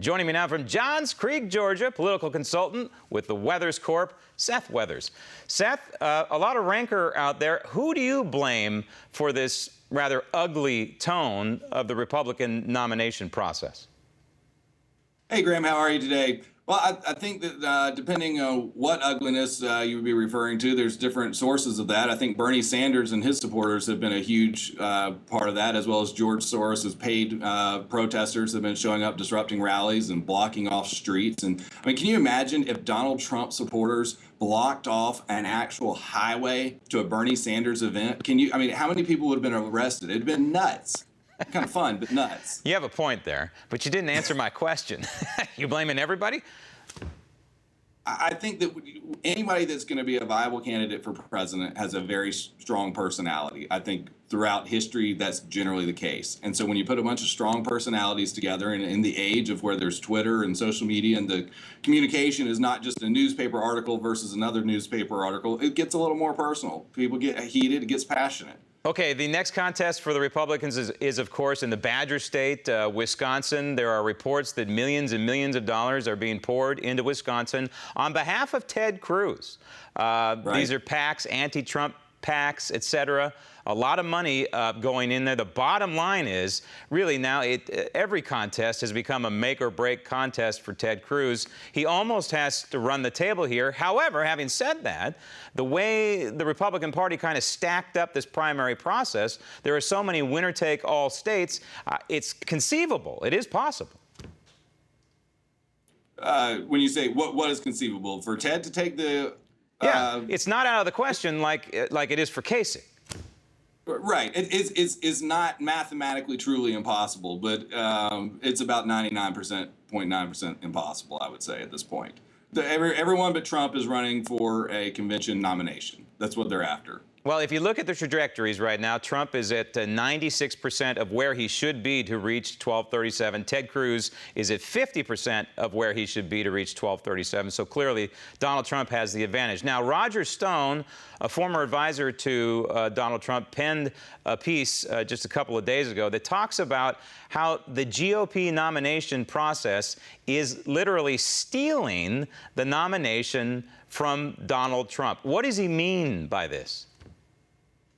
Joining me now from Johns Creek, Georgia, political consultant with the Weathers Corp, Seth Weathers. Seth, a lot of rancor out there. Who do you blame for this rather ugly tone of the Republican nomination process? Hey, Graham, how are you today? Well, I think that depending on what ugliness you would be referring to, there's different sources of that. I think Bernie Sanders and his supporters have been a huge part of that, as well as George Soros's paid protesters have been showing up, disrupting rallies and blocking off streets. And I mean, can you imagine if Donald Trump supporters blocked off an actual highway to a Bernie Sanders event? I mean, how many people would have been arrested? It'd been nuts. Kind of fun, but nuts. You have a point there, but you didn't answer my question. You blaming everybody? I think that anybody that's going to be a viable candidate for president has a very strong personality. I think throughout history, that's generally the case. And so when you put a bunch of strong personalities together, and in the age of where there's Twitter and social media and the communication is not just a newspaper article versus another newspaper article, it gets a little more personal. People get heated, it gets passionate. Okay, the next contest for the Republicans is of course, in the Badger State, Wisconsin. There are reports that millions and millions of dollars are being poured into Wisconsin on behalf of Ted Cruz. Right. These are PACs, anti-Trump PACs, etc. A lot of money going in there. The bottom line is, really now, every contest has become a make-or-break contest for Ted Cruz. He almost has to run the table here. However, having said that, the way the Republican Party kind of stacked up this primary process, there are so many winner-take-all states, it's conceivable. It is possible. When you say what is conceivable, for Ted to take the... Yeah, it's not out of the question like it is for Kasich. Right. It is not mathematically truly impossible, but it's about 99.9% impossible, I would say, at this point. Everyone but Trump is running for a convention nomination. That's what they're after. Well, if you look at the trajectories right now, Trump is at 96% of where he should be to reach 1237. Ted Cruz is at 50% of where he should be to reach 1237. So clearly, Donald Trump has the advantage. Now, Roger Stone, a former advisor to Donald Trump, penned a piece just a couple of days ago that talks about how the GOP nomination process is literally stealing the nomination from Donald Trump. What does he mean by this?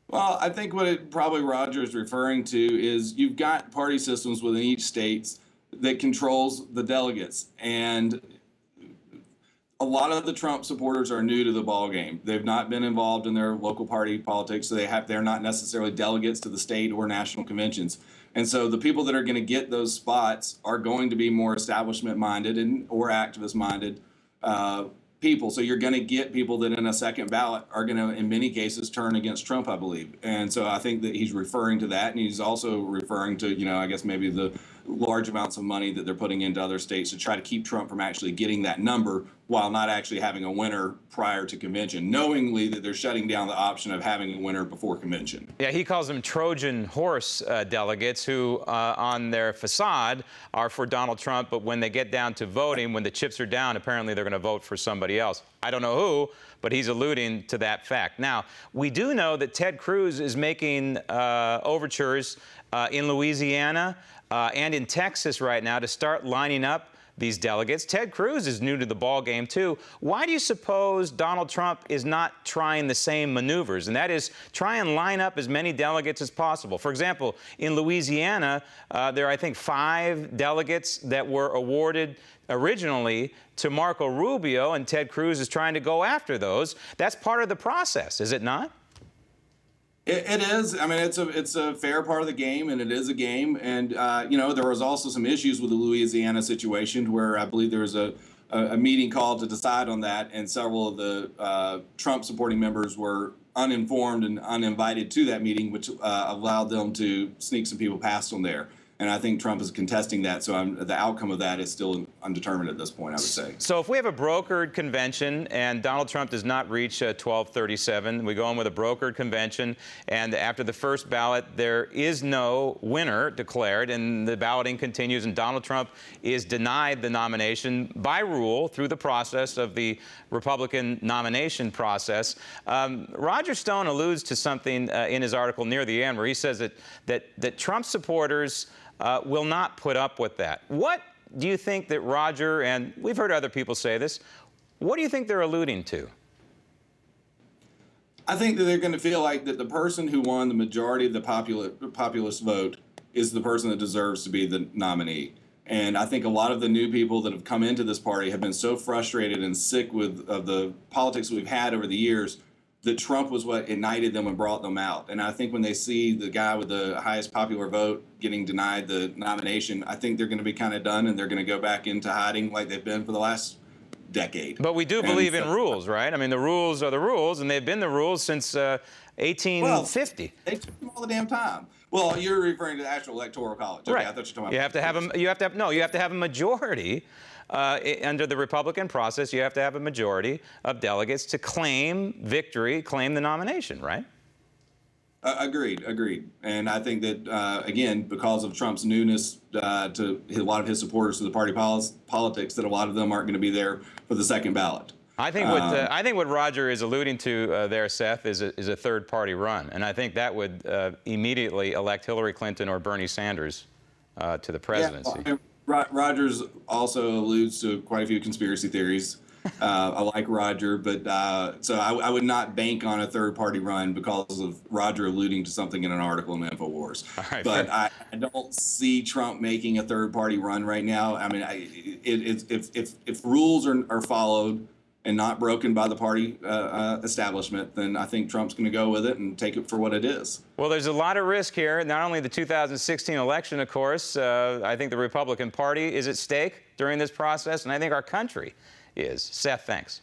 Well, I think what probably Roger is referring to is you've got party systems within each state that controls the delegates. And a lot of the Trump supporters are new to the ballgame. They've not been involved in their local party politics, so they're not necessarily delegates to the state or national conventions. And so the people that are going to get those spots are going to be more establishment-minded or activist-minded people. So you're going to get people that in a second ballot are going to, in many cases, turn against Trump, I believe. And so I think that he's referring to that. And he's also referring to, I guess maybe the large amounts of money that they're putting into other states to try to keep Trump from actually getting that number while not actually having a winner prior to convention, knowingly that they're shutting down the option of having a winner before convention. Yeah, he calls them Trojan horse delegates who, on their facade, are for Donald Trump, but when they get down to voting, when the chips are down, apparently they're going to vote for somebody else. I don't know who, but he's alluding to that fact. Now, we do know that Ted Cruz is making overtures in Louisiana and in Texas right now to start lining up these delegates. Ted Cruz is new to the ball game too. Why do you suppose Donald Trump is not trying the same maneuvers? And that is, try and line up as many delegates as possible. For example, in Louisiana, there are, I think, 5 delegates that were awarded originally to Marco Rubio, and Ted Cruz is trying to go after those. That's part of the process, is it not? It is. I mean, it's a fair part of the game, and it is a game. And, there was also some issues with the Louisiana situation where I believe there was a meeting called to decide on that, and several of the Trump supporting members were uninformed and uninvited to that meeting, which allowed them to sneak some people past them there. And I think Trump is contesting that, so the outcome of that is still undetermined at this point, I would say. So if we have a brokered convention and Donald Trump does not reach 1237, we go on with a brokered convention, and after the first ballot, there is no winner declared, and the balloting continues, and Donald Trump is denied the nomination by rule through the process of the Republican nomination process. Roger Stone alludes to something in his article near the end where he says that Trump supporters will not put up with that. What do you think that Roger, and we've heard other people say this, what do you think they're alluding to? I think that they're going to feel like that the person who won the majority of the populist vote is the person that deserves to be the nominee. And I think a lot of the new people that have come into this party have been so frustrated and sick of the politics we've had over the years that Trump was what ignited them and brought them out. And I think when they see the guy with the highest popular vote getting denied the nomination, I think they're going to be kind of done, and they're going to go back into hiding like they've been for the last decade. But we do believe in rules, right? I mean, the rules are the rules, and they've been the rules since 1850. Well, they took them all the damn time. Well, you're referring to the actual electoral college. Okay, Right. I thought you were talking about. You have to have them. You have to have a majority under the Republican process. You have to have a majority of delegates to claim victory, claim the nomination, right? Agreed. And I think that, again, because of Trump's newness to a lot of his supporters to the party politics, that a lot of them aren't going to be there for the second ballot. I think what Roger is alluding to there, Seth, is a third-party run, and I think that would immediately elect Hillary Clinton or Bernie Sanders to the presidency. Yeah, Rogers also alludes to quite a few conspiracy theories. I like Roger, but so I would not bank on a third-party run because of Roger alluding to something in an article in InfoWars. Right, but I don't see Trump making a third-party run right now. I mean, if rules are followed and not broken by the party establishment, then I think Trump's going to go with it and take it for what it is. Well, there's a lot of risk here. Not only the 2016 election, of course. I think the Republican Party is at stake during this process, and I think our country is. Seth, thanks.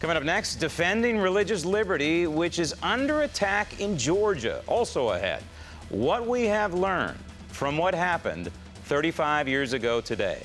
Coming up next, defending religious liberty, which is under attack in Georgia. Also ahead, what we have learned from what happened 35 years ago today.